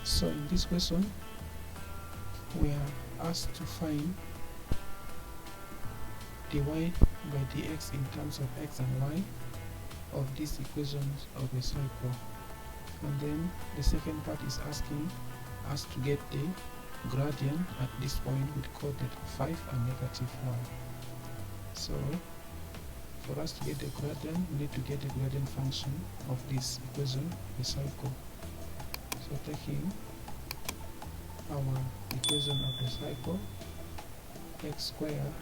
So in this question we are asked to find dy by dx in terms of x and y of these equations of a cycle, and then the second part is asking us to get the gradient at this point with coordinate 5 and -1. So for us to get the gradient, we need to get the gradient function of this equation of a cycle. So taking our equation of the cycle, x squared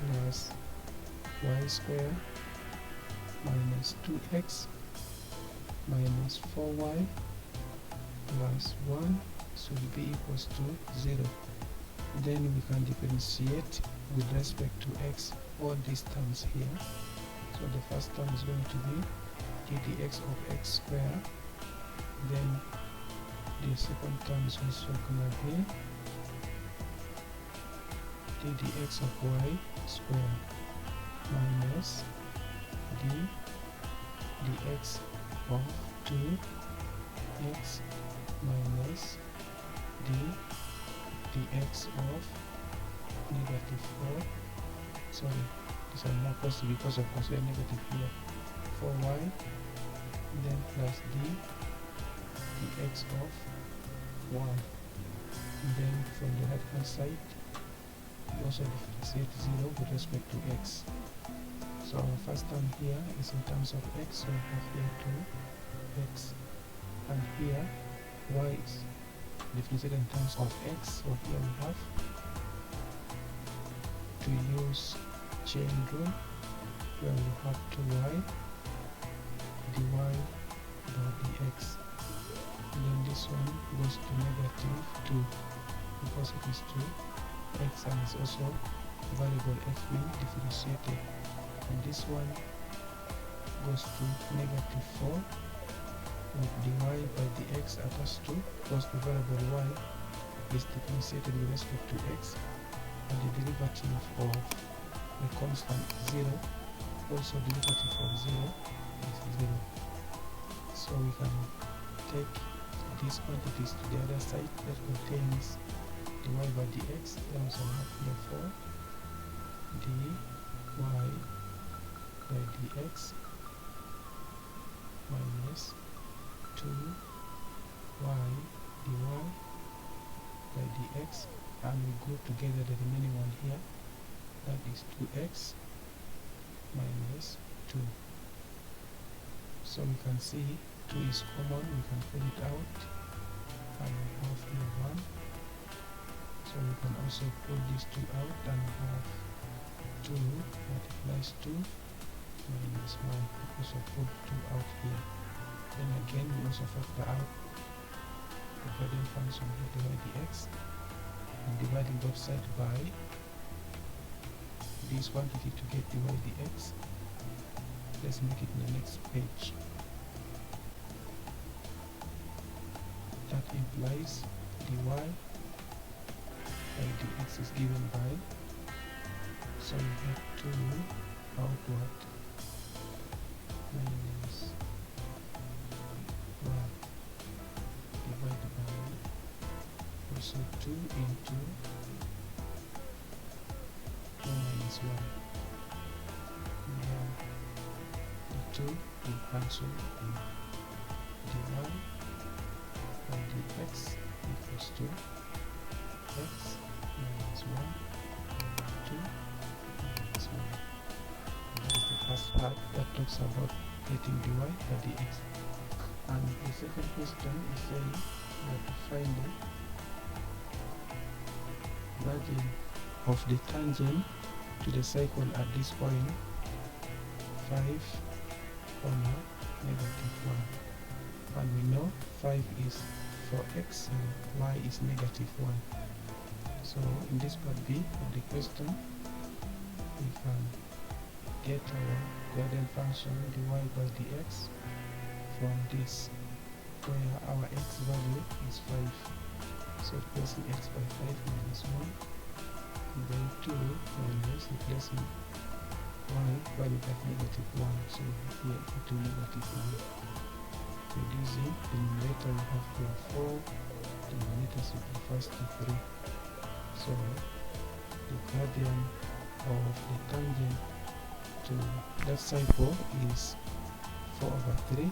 plus y squared minus 2x minus 4y plus 1 should be equals to 0. Then we can differentiate with respect to x all these terms here. So the first term is going to be ddx of x squared, then the second term is also going to be ddx of y squared minus dx of 2x minus dx of -4. Sorry, these are not positive because of course we are negative here. 4y, then plus dx of 1. And then from the right hand side we also differentiate 0 with respect to x. So our first term here is in terms of x, so we have here 2x, and here y is differentiated in terms of x, so here we have to use chain rule where we have 2y dy by dx, and then this one goes to -2 because it is 2x and it's also variable x being differentiated, and this one goes to -4 with dy by dx attached to, because the variable y is differentiated with respect to x, and the derivative of the constant 0, also derivative of 0 is 0. So we can take these quantities to the other side that contains dy by dx. Then we have here 4 dy by dx minus 2y dy by dx, and we group together the remaining one here, that is 2x minus 2. So we can see 2 is common, we can pull it out, and we have here 1. So we can also pull these 2 out and we have 2 multiplies 2 minus 1. We also put 2 out here. Then again we also factor out the gradient function here, dy dx, and dividing both sides by this quantity to get dy dx. Let's make it in the next page. That implies dy by dx is given by, so we get 2 outward minus 1 divided by also 2 into 2 minus 1. We have the 2 will cancel, and dy by dx equals to x minus 1 over 2 minus 1. That is the first part that talks about getting dy by dx. And the second question is saying that to find the gradient of the tangent to the cycle at this point 5, comma, -1. And we know 5 is for x and y is -1. So in this part B of the question, we can get our gradient function dy by dx from this, where our x value is 5. So replacing x by 5 minus 1, and then 2 minus replacing y value at -1. So here equal to -1. Reducing the numerator, you have here 4, the numerator simplifies to 3. So the gradient of the tangent to that cycle is 4/3,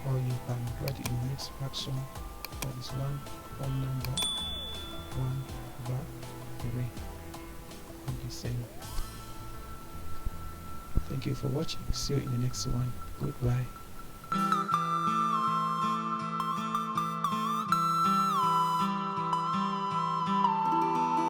or you can write it in mixed fraction, that is 1 whole number 1/3, and the same. Thank you for watching. See you in the next one. Goodbye.